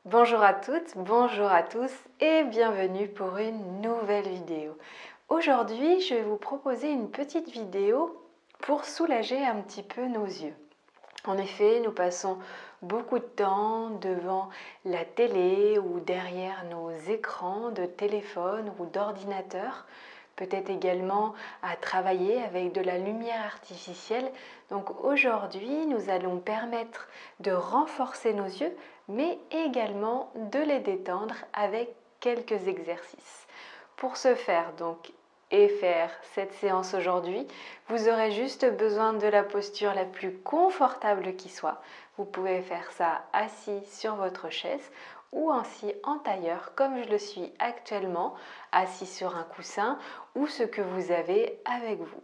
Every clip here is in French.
Bonjour à toutes, bonjour à tous et bienvenue pour une nouvelle vidéo. Aujourd'hui, je vais vous proposer une petite vidéo pour soulager un petit peu nos yeux. En effet, nous passons beaucoup de temps devant la télé ou derrière nos écrans de téléphone ou d'ordinateur, peut-être également à travailler avec de la lumière artificielle. Donc aujourd'hui, nous allons permettre de renforcer nos yeux, mais également de les détendre avec quelques exercices. Pour ce faire, donc, et faire cette séance aujourd'hui, vous aurez juste besoin de la posture la plus confortable qui soit. Vous pouvez faire ça assis sur votre chaise ou ainsi en tailleur comme je le suis actuellement, assis sur un coussin ou ce que vous avez avec vous.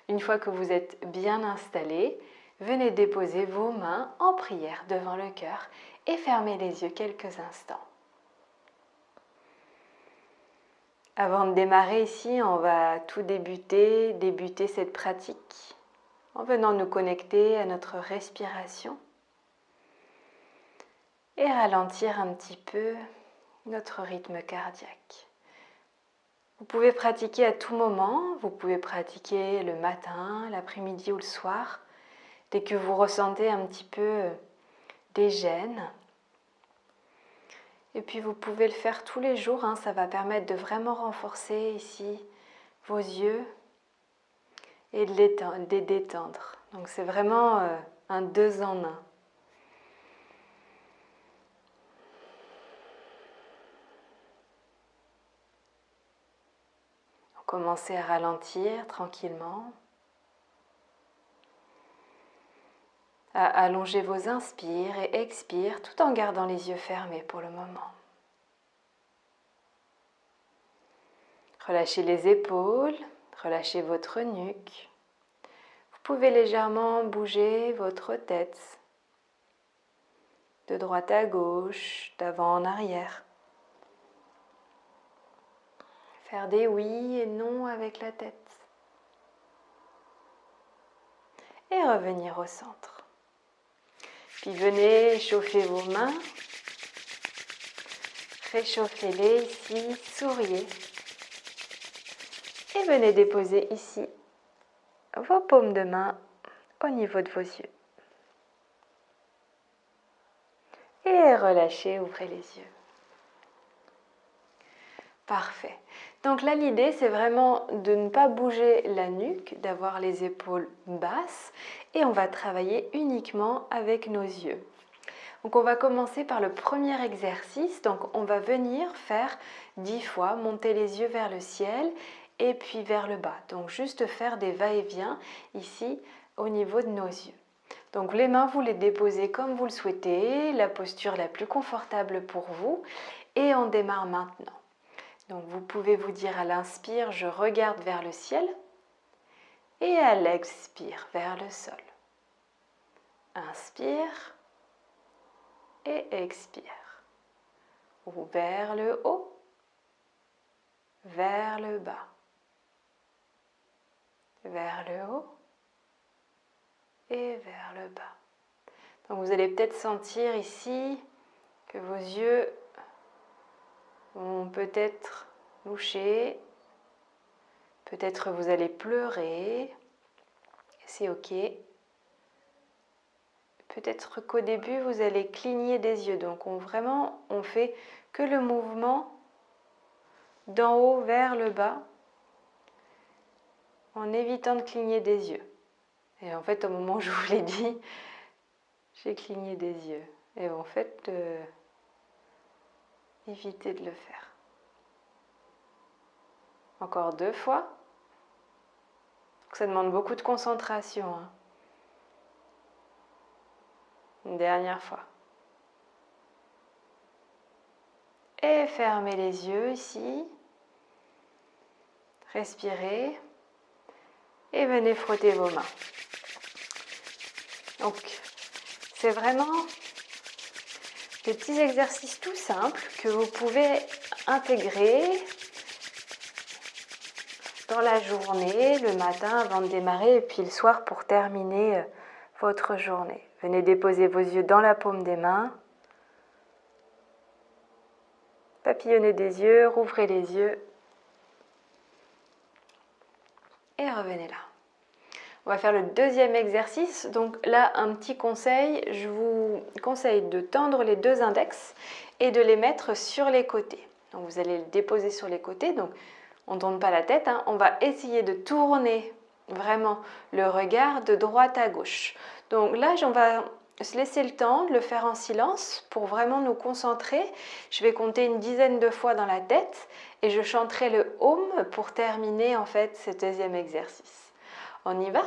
Une fois que vous êtes bien installé, venez déposer vos mains en prière devant le cœur et fermez les yeux quelques instants. Avant de démarrer ici, on va tout débuter cette pratique en venant nous connecter à notre respiration et ralentir un petit peu notre rythme cardiaque. Vous pouvez pratiquer à tout moment, vous pouvez pratiquer le matin, l'après-midi ou le soir, dès que vous ressentez un petit peu des gênes. Et puis vous pouvez le faire tous les jours, ça va permettre de vraiment renforcer ici vos yeux et de les détendre. Donc c'est vraiment un 2 en 1. Commencez à ralentir tranquillement, à allonger vos inspires et expires tout en gardant les yeux fermés pour le moment. Relâchez les épaules, relâchez votre nuque. Vous pouvez légèrement bouger votre tête de droite à gauche, d'avant en arrière. Faire des oui et non avec la tête. Et revenir au centre. Puis venez chauffer vos mains. Réchauffez-les ici, souriez. Et venez déposer ici vos paumes de main au niveau de vos yeux. Et relâchez, ouvrez les yeux. Parfait. Donc là, l'idée, c'est vraiment de ne pas bouger la nuque, d'avoir les épaules basses et on va travailler uniquement avec nos yeux. Donc on va commencer par le premier exercice. Donc on va venir faire 10 fois, monter les yeux vers le ciel et puis vers le bas. Donc juste faire des va-et-vient ici au niveau de nos yeux. Donc les mains, vous les déposez comme vous le souhaitez, la posture la plus confortable pour vous et on démarre maintenant. Donc vous pouvez vous dire à l'inspire, je regarde vers le ciel et à l'expire vers le sol. Inspire et expire. Ou vers le haut, vers le bas, vers le haut et vers le bas. Donc vous allez peut-être sentir ici que vos yeux vont peut-être loucher, peut-être vous allez pleurer, c'est ok. Peut-être qu'au début vous allez cligner des yeux, donc on fait que le mouvement d'en haut vers le bas en évitant de cligner des yeux. Et en fait au moment où je vous l'ai dit, j'ai cligné des yeux. Et en fait, évitez de le faire. Encore 2 fois. Donc ça demande beaucoup de concentration. Une dernière fois. Et fermez les yeux ici. Respirez. Et venez frotter vos mains. Donc, c'est vraiment des petits exercices tout simples que vous pouvez intégrer dans la journée, le matin avant de démarrer et puis le soir pour terminer votre journée. Venez déposer vos yeux dans la paume des mains Papillonnez des yeux, rouvrez les yeux et revenez là. On va faire le deuxième exercice. Donc là, un petit conseil, je vous conseille de tendre les deux index et de les mettre sur les côtés. Donc vous allez les déposer sur les côtés, donc on ne tourne pas la tête, hein. On va essayer de tourner vraiment le regard de droite à gauche. Donc là, on va se laisser le temps de le faire en silence pour vraiment nous concentrer. Je vais compter une dizaine de fois dans la tête et je chanterai le Om pour terminer en fait ce deuxième exercice. On y va?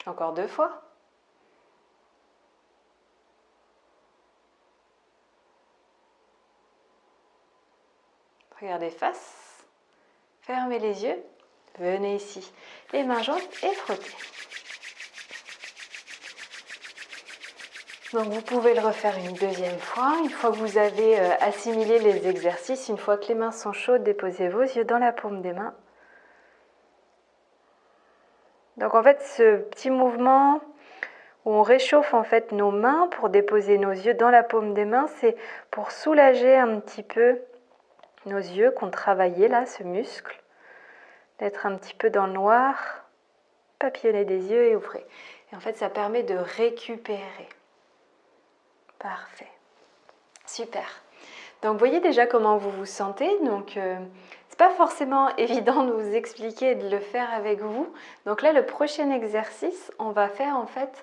Encore deux fois. Regardez face. Fermez les yeux. Venez ici. Les mains jointes et frottez. Donc vous pouvez le refaire une deuxième fois. Une fois que vous avez assimilé les exercices, une fois que les mains sont chaudes, déposez vos yeux dans la paume des mains. Donc en fait, ce petit mouvement où on réchauffe en fait nos mains pour déposer nos yeux dans la paume des mains, c'est pour soulager un petit peu nos yeux qu'on travaillait là, ce muscle, d'être un petit peu dans le noir, papillonnez des yeux et ouvrez. Et en fait, ça permet de récupérer. Parfait. Super. Donc, vous voyez déjà comment vous vous sentez. Donc, c'est pas forcément évident de vous expliquer et de le faire avec vous. Donc là, le prochain exercice, on va faire en fait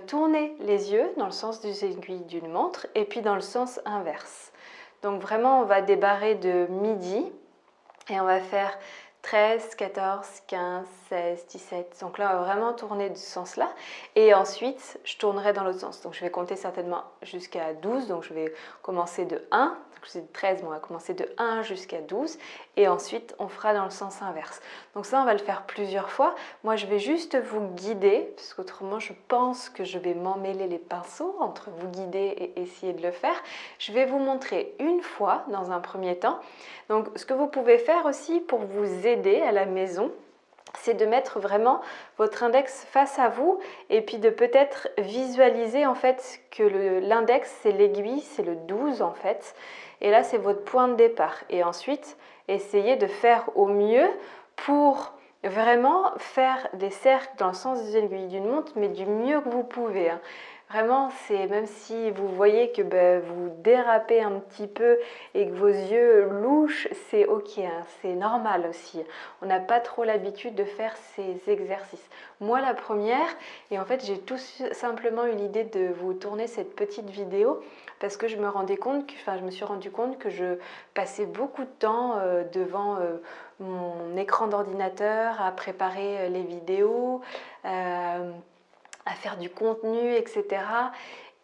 tourner les yeux dans le sens des aiguilles d'une montre et puis dans le sens inverse. Donc vraiment, on va débarrer de midi et on va faire 13, 14, 15, 16, 17. Donc là, on va vraiment tourner de ce sens-là. Et ensuite, je tournerai dans l'autre sens. Donc je vais compter certainement jusqu'à 12. Donc je vais commencer de 1. Donc c'est 13, mais on va commencer de 1 jusqu'à 12. Et ensuite, on fera dans le sens inverse. Donc ça, on va le faire plusieurs fois. Moi, je vais juste vous guider, parce qu'autrement, je pense que je vais m'emmêler les pinceaux entre vous guider et essayer de le faire. Je vais vous montrer une fois, dans un premier temps. Donc, ce que vous pouvez faire aussi pour vous aider à la maison, c'est de mettre vraiment votre index face à vous et puis de peut-être visualiser en fait que l'index c'est l'aiguille, c'est le 12 en fait. Et là, c'est votre point de départ. Et ensuite, essayez de faire au mieux pour vraiment faire des cercles dans le sens des aiguilles d'une montre, mais du mieux que vous pouvez, hein. Vraiment, c'est même si vous voyez que vous dérapez un petit peu et que vos yeux louchent, c'est ok, hein, c'est normal aussi. On n'a pas trop l'habitude de faire ces exercices. Moi, la première, et en fait, j'ai tout simplement eu l'idée de vous tourner cette petite vidéo parce que je me suis rendu compte que je passais beaucoup de temps devant mon écran d'ordinateur à préparer les vidéos, à faire du contenu, etc.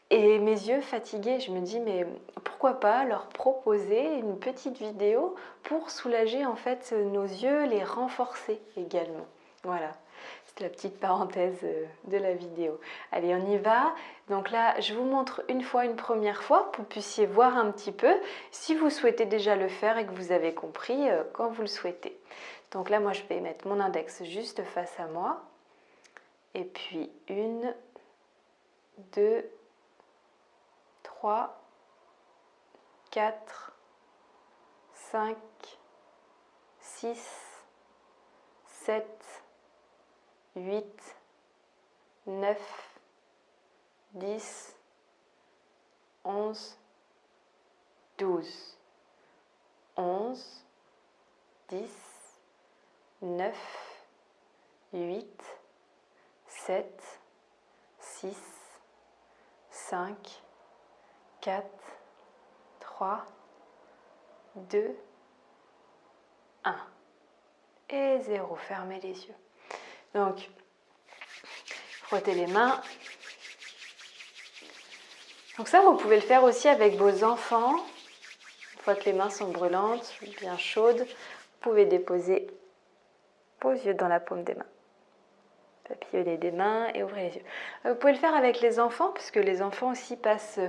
Et mes yeux fatigués, je me dis mais pourquoi pas leur proposer une petite vidéo pour soulager en fait nos yeux, les renforcer également. Voilà, c'est la petite parenthèse de la vidéo. Allez, on y va. Donc là, je vous montre une première fois, pour que vous puissiez voir un petit peu si vous souhaitez déjà le faire et que vous avez compris quand vous le souhaitez. Donc là, moi, je vais mettre mon index juste face à moi. Et puis 1, 2, 3, 4, 5, 6, 7, 8, 9, 10, 11, 12, 11, 10, 9, 8, 7, 6, 5, 4, 3, 2, 1 et 0. Fermez les yeux. Donc, frottez les mains. Donc ça, vous pouvez le faire aussi avec vos enfants. Une fois que les mains sont brûlantes, bien chaudes, vous pouvez déposer vos yeux dans la paume des mains. Papillonner des mains et ouvrir les yeux. Vous pouvez le faire avec les enfants, puisque les enfants aussi passent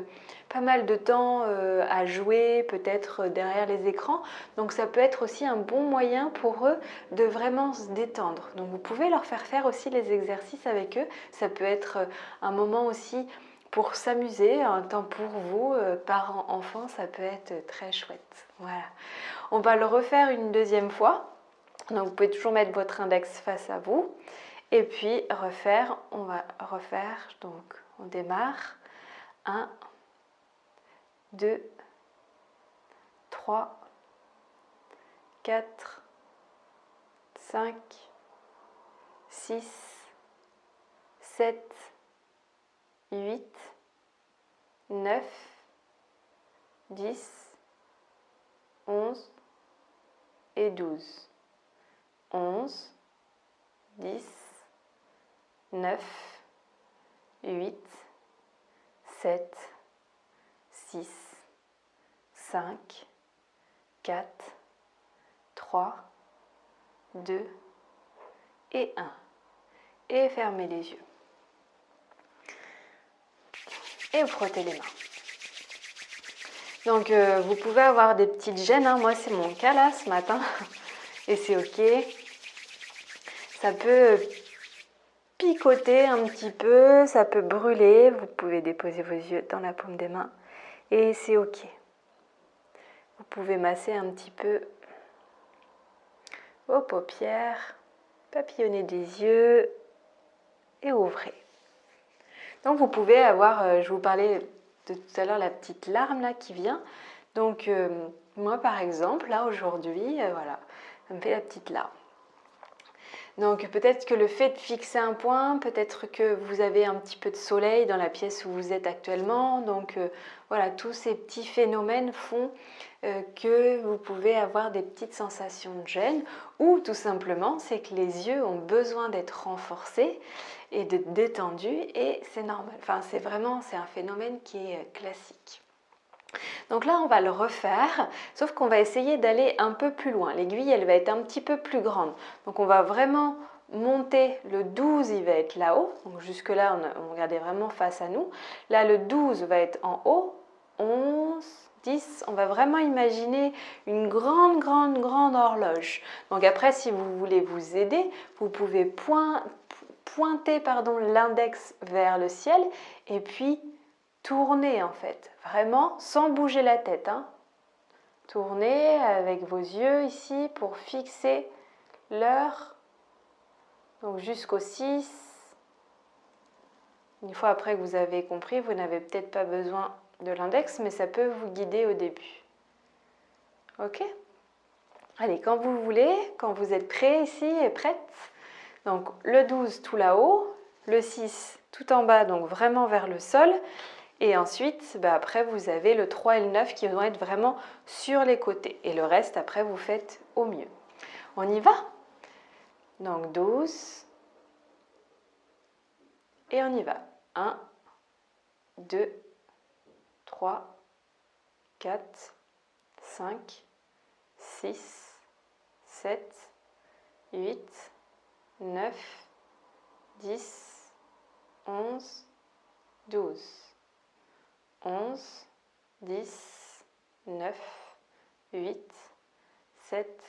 pas mal de temps à jouer, peut-être derrière les écrans. Donc ça peut être aussi un bon moyen pour eux de vraiment se détendre. Donc vous pouvez leur faire aussi les exercices avec eux. Ça peut être un moment aussi pour s'amuser, un temps pour vous, parents-enfants, ça peut être très chouette. Voilà. On va le refaire une deuxième fois. Donc vous pouvez toujours mettre votre index face à vous. Et puis refaire, on va refaire, donc on démarre. 1, 2, 3, 4, 5, 6, 7, 8, 9, 10, 11 et 12. 11, 10, 9, 8, 7, 6, 5, 4, 3, 2 et 1. Et fermez les yeux. Et vous frottez les mains. Donc vous pouvez avoir des petites gênes, hein. Moi c'est mon cas là ce matin et c'est ok. Ça peut picoter un petit peu, ça peut brûler. Vous pouvez déposer vos yeux dans la paume des mains et c'est ok. Vous pouvez masser un petit peu vos paupières, papillonner des yeux et ouvrir. Donc vous pouvez avoir, je vous parlais de tout à l'heure, la petite larme là qui vient. Donc moi par exemple, là aujourd'hui, voilà, ça me fait la petite larme. Donc peut-être que le fait de fixer un point, peut-être que vous avez un petit peu de soleil dans la pièce où vous êtes actuellement. Donc voilà, tous ces petits phénomènes font que vous pouvez avoir des petites sensations de gêne, ou tout simplement c'est que les yeux ont besoin d'être renforcés et d'être détendus, et c'est normal. Enfin c'est un phénomène qui est classique. Donc là, on va le refaire, sauf qu'on va essayer d'aller un peu plus loin. L'aiguille, elle va être un petit peu plus grande. Donc on va vraiment monter, le 12, il va être là-haut. Donc jusque-là, on regardait vraiment face à nous. Là, le 12 va être en haut. 11, 10, on va vraiment imaginer une grande horloge. Donc après, si vous voulez vous aider, vous pouvez pointer l'index vers le ciel et puis tournez en fait, vraiment sans bouger la tête. Hein. Tournez avec vos yeux ici pour fixer l'heure. Donc jusqu'au 6. Une fois après que vous avez compris, vous n'avez peut-être pas besoin de l'index, mais ça peut vous guider au début. Ok ? Allez, quand vous voulez, quand vous êtes prêts ici et prête. Donc le 12 tout là-haut, le 6 tout en bas, donc vraiment vers le sol. Et ensuite, après, vous avez le 3 et le 9 qui vont être vraiment sur les côtés. Et le reste, après, vous faites au mieux. On y va? Donc 12. Et on y va. 1, 2, 3, 4, 5, 6, 7, 8, 9, 10, 11, 12. 11, 10, 9, 8, 7,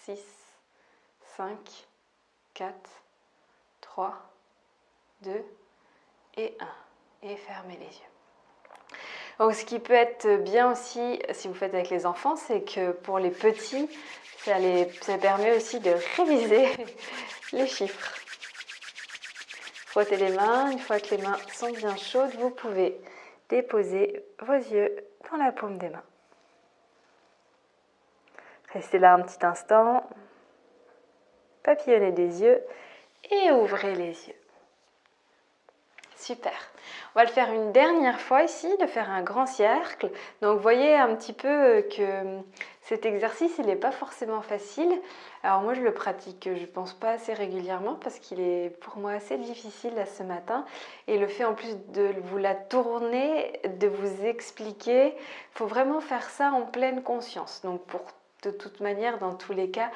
6, 5, 4, 3, 2 et 1. Et fermez les yeux. Donc ce qui peut être bien aussi, si vous faites avec les enfants, c'est que pour les petits, ça permet aussi de réviser les chiffres. Frottez les mains. Une fois que les mains sont bien chaudes, vous pouvez déposez vos yeux dans la paume des mains. Restez là un petit instant. Papillonnez des yeux et ouvrez les yeux. Super. On va le faire une dernière fois ici, de faire un grand cercle. Donc, vous voyez un petit peu que cet exercice, il n'est pas forcément facile. Alors, moi, je le pratique, je pense pas assez régulièrement parce qu'il est pour moi assez difficile là ce matin. Et le fait en plus de vous la tourner, de vous expliquer, il faut vraiment faire ça en pleine conscience. Donc, de toute manière, dans tous les cas,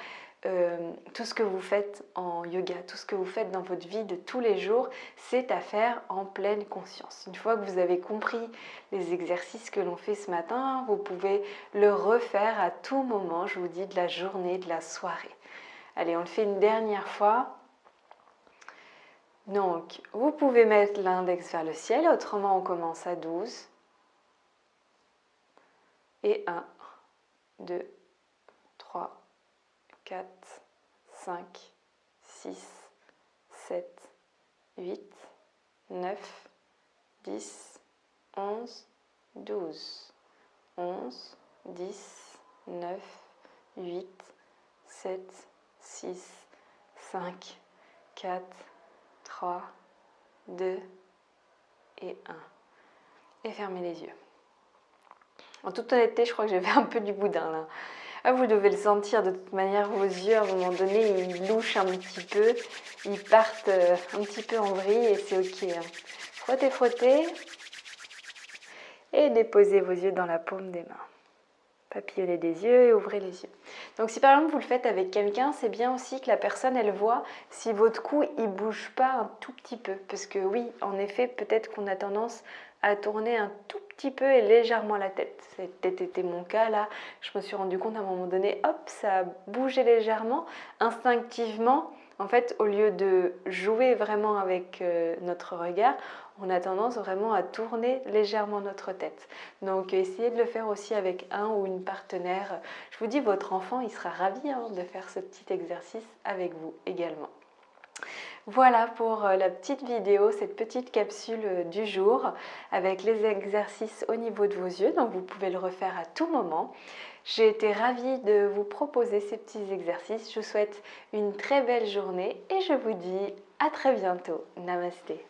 tout ce que vous faites en yoga, tout ce que vous faites dans votre vie de tous les jours, c'est à faire en pleine conscience. Une fois que vous avez compris les exercices que l'on fait ce matin, vous pouvez le refaire à tout moment, je vous dis, de la journée, de la soirée. Allez, on le fait une dernière fois. Donc, vous pouvez mettre l'index vers le ciel, autrement on commence à 12. Et 1, 2, 3, 4, 5, 6, 7, 8, 9, 10, 11, 12, 11, 10, 9, 8, 7, 6, 5, 4, 3, 2 et 1. Et fermez les yeux. En toute honnêteté, je crois que j'ai fait un peu du boudin là. Ah, vous devez le sentir de toute manière, vos yeux à un moment donné, ils louchent un petit peu, ils partent un petit peu en vrille et c'est ok. Frottez, frottez et déposez vos yeux dans la paume des mains. Papillonnez des yeux et ouvrez les yeux. Donc si par exemple vous le faites avec quelqu'un, c'est bien aussi que la personne elle voit si votre cou il bouge pas un tout petit peu. Parce que oui, en effet, peut-être qu'on a tendance à tourner un tout petit peu et légèrement la tête. Ça a peut-être été mon cas là. Je me suis rendu compte à un moment donné, hop, ça a bougé légèrement, instinctivement. En fait, au lieu de jouer vraiment avec notre regard, on a tendance vraiment à tourner légèrement notre tête. Donc essayez de le faire aussi avec un ou une partenaire. Je vous dis, votre enfant, il sera ravi de faire ce petit exercice avec vous également. Voilà pour la petite vidéo, cette petite capsule du jour avec les exercices au niveau de vos yeux. Donc vous pouvez le refaire à tout moment. J'ai été ravie de vous proposer ces petits exercices. Je vous souhaite une très belle journée et je vous dis à très bientôt. Namasté.